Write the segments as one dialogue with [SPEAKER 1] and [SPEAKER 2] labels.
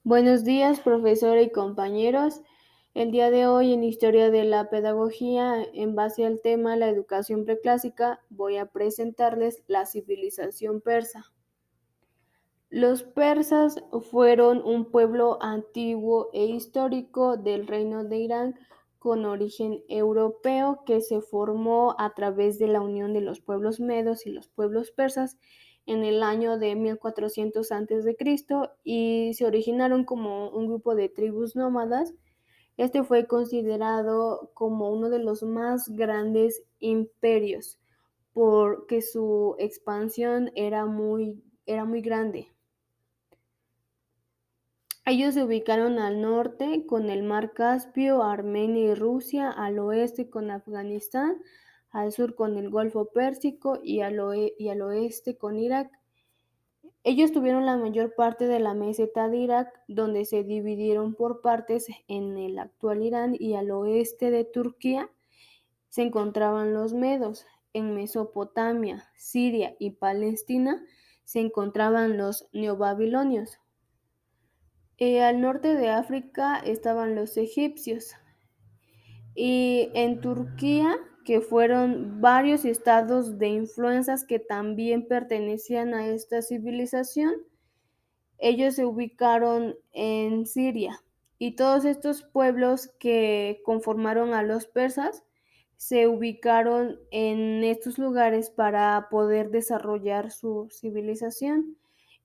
[SPEAKER 1] Buenos días, profesora y compañeros. El día de hoy en Historia de la Pedagogía, en base al tema la educación preclásica, voy a presentarles la civilización persa. Los persas fueron un pueblo antiguo e histórico del reino de Irán con origen europeo que se formó a través de la unión de los pueblos medos y los pueblos persas en el año de 1400 a.C. y se originaron como un grupo de tribus nómadas. Este fue considerado como uno de los más grandes imperios porque su expansión era muy grande. Ellos se ubicaron al norte con el mar Caspio, Armenia y Rusia, al oeste con Afganistán, al sur con el Golfo Pérsico y al oeste con Irak. Ellos tuvieron la mayor parte de la meseta de Irak, donde se dividieron por partes en el actual Irán, y al oeste de Turquía se encontraban los medos. En Mesopotamia, Siria y Palestina se encontraban los neobabilonios. Al norte de África estaban los egipcios y en Turquía, que fueron varios estados de influencias que también pertenecían a esta civilización. Ellos se ubicaron en Siria y todos estos pueblos que conformaron a los persas se ubicaron en estos lugares para poder desarrollar su civilización.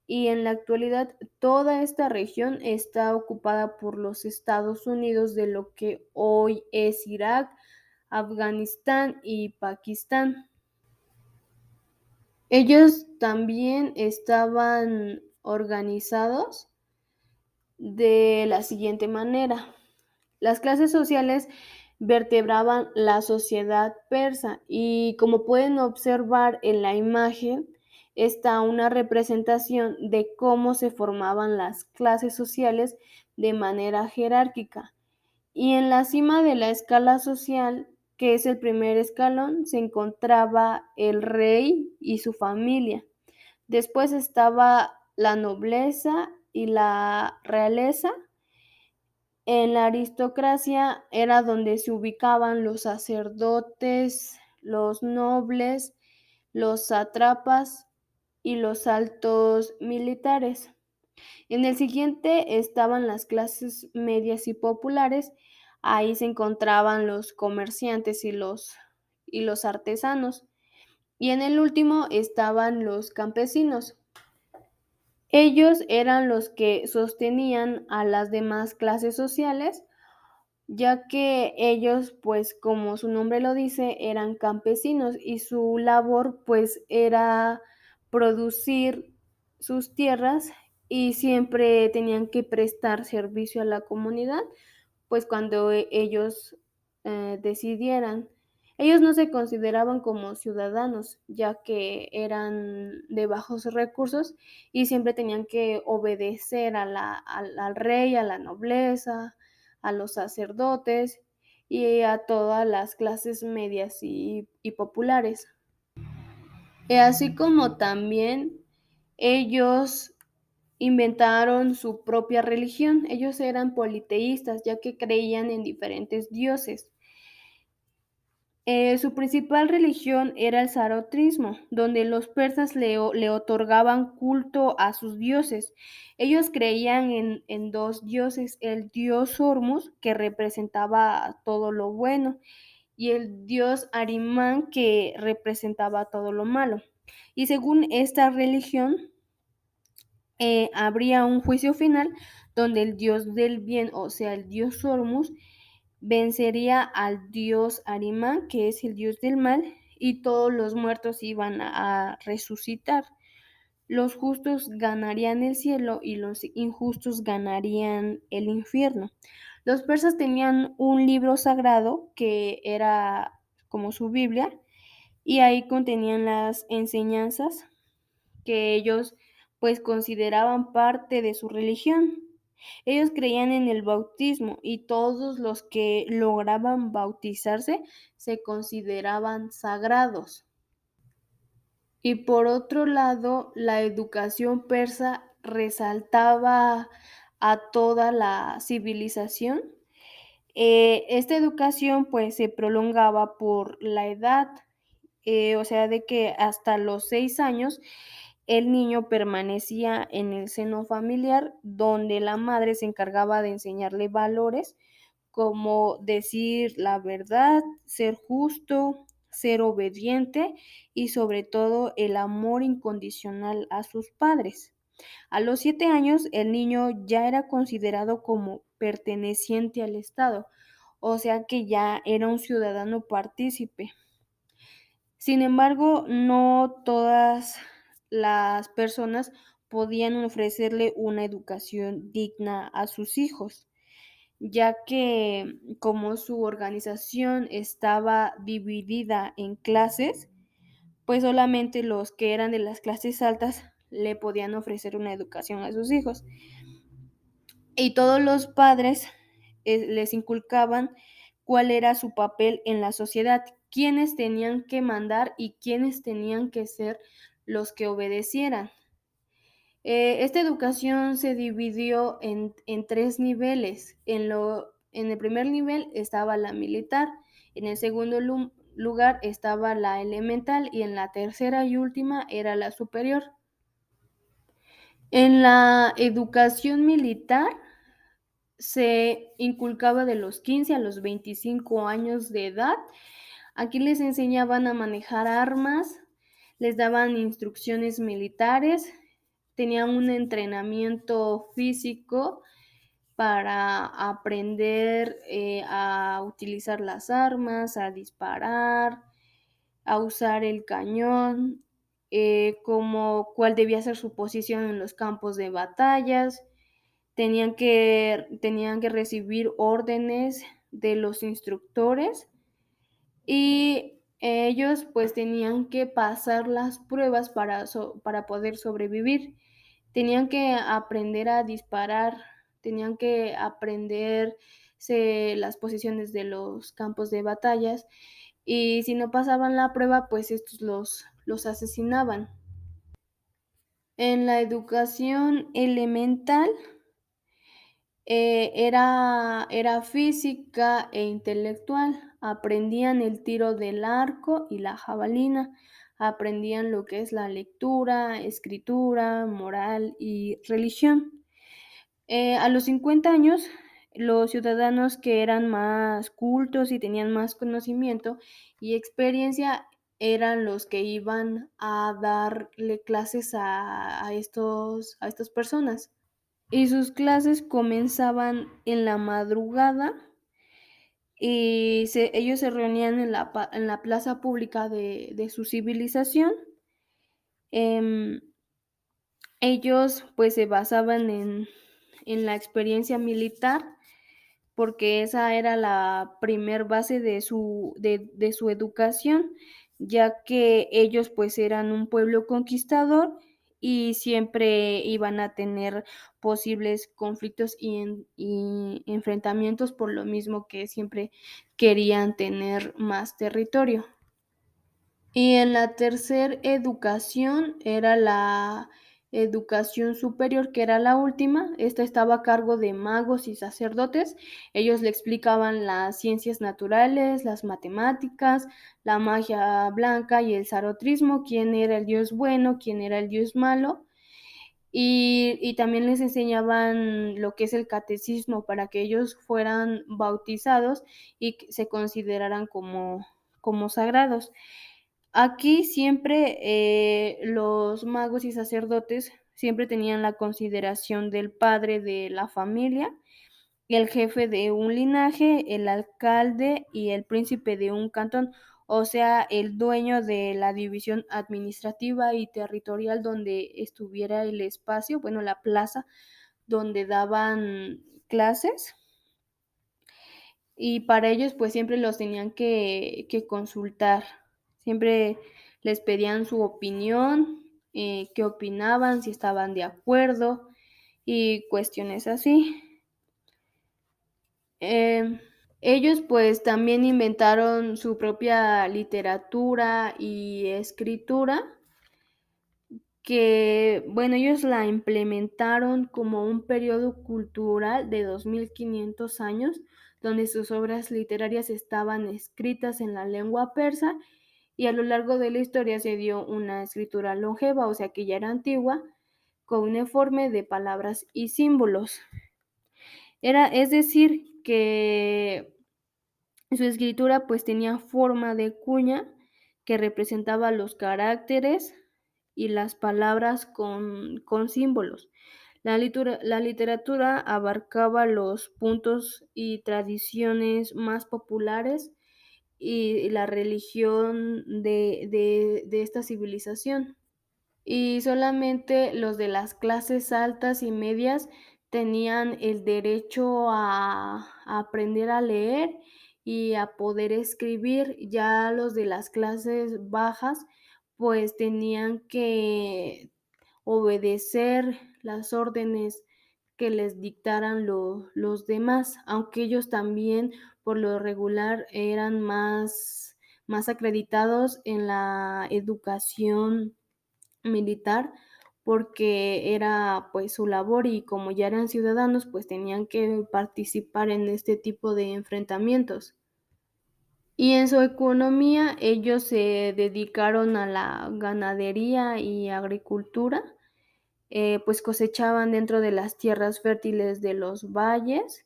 [SPEAKER 1] Y en la actualidad toda esta región está ocupada por los Estados Unidos de lo que hoy es Irak, Afganistán y Pakistán. Ellos también estaban organizados de la siguiente manera. Las clases sociales vertebraban la sociedad persa y, como pueden observar en la imagen, está una representación de cómo se formaban las clases sociales de manera jerárquica. Y en la cima de la escala social, que es el primer escalón, se encontraba el rey y su familia. Después estaba la nobleza y la realeza. En la aristocracia era donde se ubicaban los sacerdotes, los nobles, los sátrapas y los altos militares. En el siguiente estaban las clases medias y populares. Ahí se encontraban los comerciantes y los artesanos. Y en el último estaban los campesinos. Ellos eran los que sostenían a las demás clases sociales, ya que ellos, pues como su nombre lo dice, eran campesinos y su labor pues era producir sus tierras y siempre tenían que prestar servicio a la comunidad, pues cuando ellos decidieran. Ellos no se consideraban como ciudadanos, ya que eran de bajos recursos y siempre tenían que obedecer al rey, a la nobleza, a los sacerdotes y a todas las clases medias y populares. Así como también ellos inventaron su propia religión. Ellos eran politeístas, ya que creían en diferentes dioses. Su principal religión era el zoroastrismo, donde los persas le otorgaban culto a sus dioses. Ellos creían en dos dioses, el dios Hormuz, que representaba todo lo bueno, y el dios Arimán, que representaba todo lo malo. Y según esta religión, habría un juicio final donde el dios del bien, o sea, el dios Hormuz, vencería al dios Arimán, que es el dios del mal, y todos los muertos iban a resucitar. Los justos ganarían el cielo y los injustos ganarían el infierno. Los persas tenían un libro sagrado que era como su Biblia, y ahí contenían las enseñanzas que ellos pues consideraban parte de su religión. Ellos creían en el bautismo y todos los que lograban bautizarse se consideraban sagrados. Y por otro lado, la educación persa resaltaba a toda la civilización. Esta educación pues se prolongaba por la edad, o sea, de que hasta los 6 años el niño permanecía en el seno familiar, donde la madre se encargaba de enseñarle valores como decir la verdad, ser justo, ser obediente y sobre todo el amor incondicional a sus padres. A los 7 años el niño ya era considerado como perteneciente al Estado, o sea que ya era un ciudadano partícipe. Sin embargo, no todas las personas podían ofrecerle una educación digna a sus hijos, ya que como su organización estaba dividida en clases, pues solamente los que eran de las clases altas le podían ofrecer una educación a sus hijos. Y todos los padres les inculcaban cuál era su papel en la sociedad, quiénes tenían que mandar y quiénes tenían que ser los que obedecieran. Esta educación se dividió en 3 niveles. En el primer nivel estaba la militar, en el segundo lugar estaba la elemental y en la tercera y última era la superior. En la educación militar se inculcaba de los 15 a los 25 años de edad. Aquí les enseñaban a manejar armas, les daban instrucciones militares, tenían un entrenamiento físico para aprender a utilizar las armas, a disparar, a usar el cañón, como cuál debía ser su posición en los campos de batallas. Tenían que recibir órdenes de los instructores y ellos pues tenían que pasar las pruebas para poder sobrevivir. Tenían que aprender a disparar, tenían que aprenderse las posiciones de los campos de batallas y si no pasaban la prueba pues estos los asesinaban. En la educación elemental era física e intelectual. Aprendían el tiro del arco y la jabalina. Aprendían lo que es la lectura, escritura, moral y religión. A los 50 años, los ciudadanos que eran más cultos y tenían más conocimiento y experiencia eran los que iban a darle clases a estas personas. Y sus clases comenzaban en la madrugada y ellos se reunían en la plaza pública de su civilización. Em, Ellos pues se basaban en la experiencia militar porque esa era la primer base de su educación, ya que ellos pues eran un pueblo conquistador y siempre iban a tener posibles conflictos y enfrentamientos por lo mismo que siempre querían tener más territorio. Y en la tercera educación era la educación superior, que era la última. Esta estaba a cargo de magos y sacerdotes. Ellos le explicaban las ciencias naturales, las matemáticas, la magia blanca y el zarotrismo, quién era el dios bueno, quién era el dios malo. Y también les enseñaban lo que es el catecismo para que ellos fueran bautizados y que se consideraran como sagrados. Aquí siempre los magos y sacerdotes siempre tenían la consideración del padre de la familia, el jefe de un linaje, el alcalde y el príncipe de un cantón, o sea, el dueño de la división administrativa y territorial donde estuviera el espacio, bueno, la plaza donde daban clases y para ellos pues siempre los tenían que consultar, siempre les pedían su opinión, qué opinaban, si estaban de acuerdo y cuestiones así. Em, Ellos pues también inventaron su propia literatura y escritura que, bueno, ellos la implementaron como un periodo cultural de 2500 años, donde sus obras literarias estaban escritas en la lengua persa y a lo largo de la historia se dio una escritura longeva, o sea que ya era antigua, cuneiforme de palabras y símbolos. Es decir, que su escritura pues tenía forma de cuña que representaba los caracteres y las palabras con símbolos. La literatura abarcaba los puntos y tradiciones más populares y la religión de esta civilización. Y solamente los de las clases altas y medias tenían el derecho a aprender a leer y a poder escribir. Ya los de las clases bajas, pues tenían que obedecer las órdenes que les dictaran los demás, aunque ellos también por lo regular eran más acreditados en la educación militar porque era pues su labor y como ya eran ciudadanos pues tenían que participar en este tipo de enfrentamientos. Y en su economía ellos se dedicaron a la ganadería y agricultura, pues cosechaban dentro de las tierras fértiles de los valles.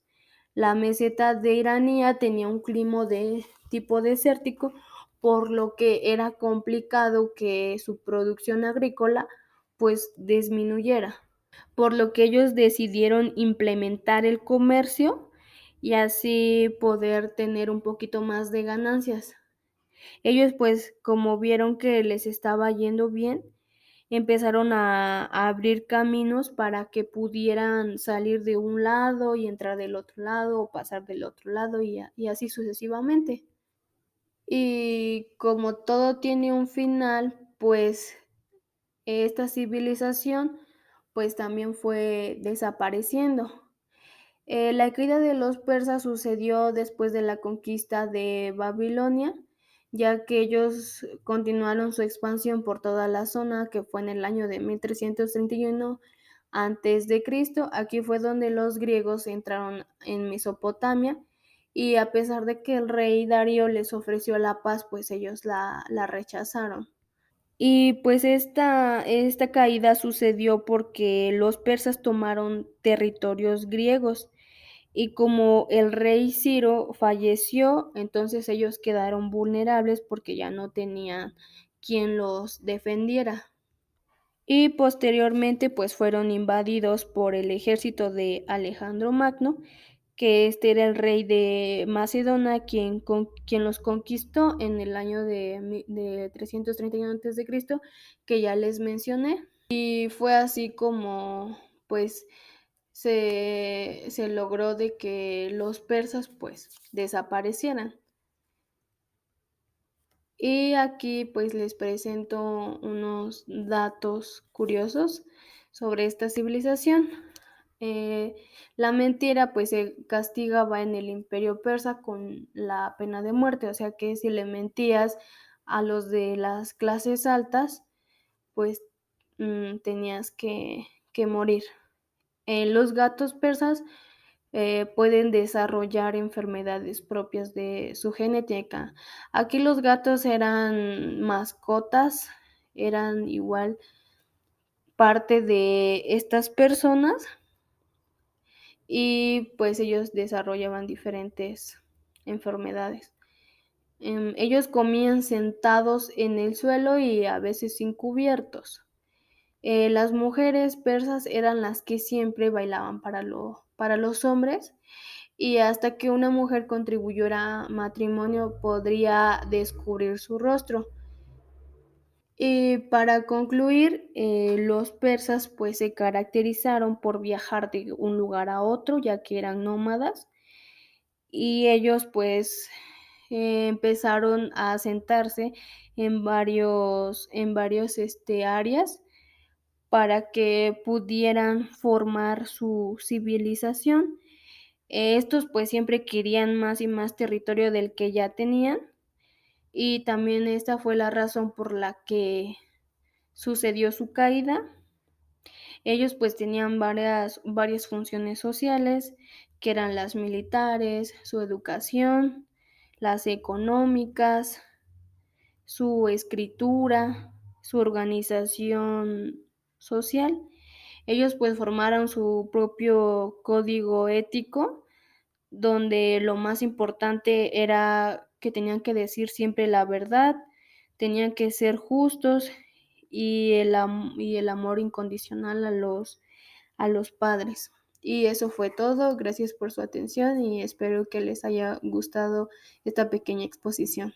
[SPEAKER 1] La meseta de Iranía tenía un clima de tipo desértico, por lo que era complicado que su producción agrícola pues disminuyera, por lo que ellos decidieron implementar el comercio y así poder tener un poquito más de ganancias. Ellos pues como vieron que les estaba yendo bien, empezaron a abrir caminos para que pudieran salir de un lado y entrar del otro lado o pasar del otro lado y así sucesivamente. Y como todo tiene un final, pues esta civilización pues también fue desapareciendo. La caída de los persas sucedió después de la conquista de Babilonia, ya que ellos continuaron su expansión por toda la zona, que fue en el año de 1331 antes de Cristo. Aquí fue donde los griegos entraron en Mesopotamia y a pesar de que el rey Darío les ofreció la paz, pues ellos la rechazaron. Y pues esta caída sucedió porque los persas tomaron territorios griegos y como el rey Ciro falleció, entonces ellos quedaron vulnerables porque ya no tenían quien los defendiera. Y posteriormente pues fueron invadidos por el ejército de Alejandro Magno, que este era el rey de Macedonia, quien los conquistó en el año de 331 antes de Cristo, que ya les mencioné. Y fue así como pues se logró de que los persas pues desaparecieran. Y aquí pues les presento unos datos curiosos sobre esta civilización. Eh, la mentira pues se castigaba en el imperio persa con la pena de muerte, o sea que si le mentías a los de las clases altas, pues tenías que morir. Los gatos persas pueden desarrollar enfermedades propias de su genética. Aquí los gatos eran mascotas, eran igual parte de estas personas y pues ellos desarrollaban diferentes enfermedades. Ellos comían sentados en el suelo y a veces sin cubiertos. Las mujeres persas eran las que siempre bailaban para los hombres y hasta que una mujer contribuyera a matrimonio podría descubrir su rostro. Y para concluir, los persas pues se caracterizaron por viajar de un lugar a otro, ya que eran nómadas, y ellos pues empezaron a asentarse en varios áreas para que pudieran formar su civilización. Estos pues siempre querían más y más territorio del que ya tenían y también esta fue la razón por la que sucedió su caída. Ellos pues tenían varias funciones sociales, que eran las militares, su educación, las económicas, su escritura, su organización social. Ellos pues formaron su propio código ético, donde lo más importante era que tenían que decir siempre la verdad, tenían que ser justos y el amor incondicional a los padres. Y eso fue todo. Gracias por su atención y espero que les haya gustado esta pequeña exposición.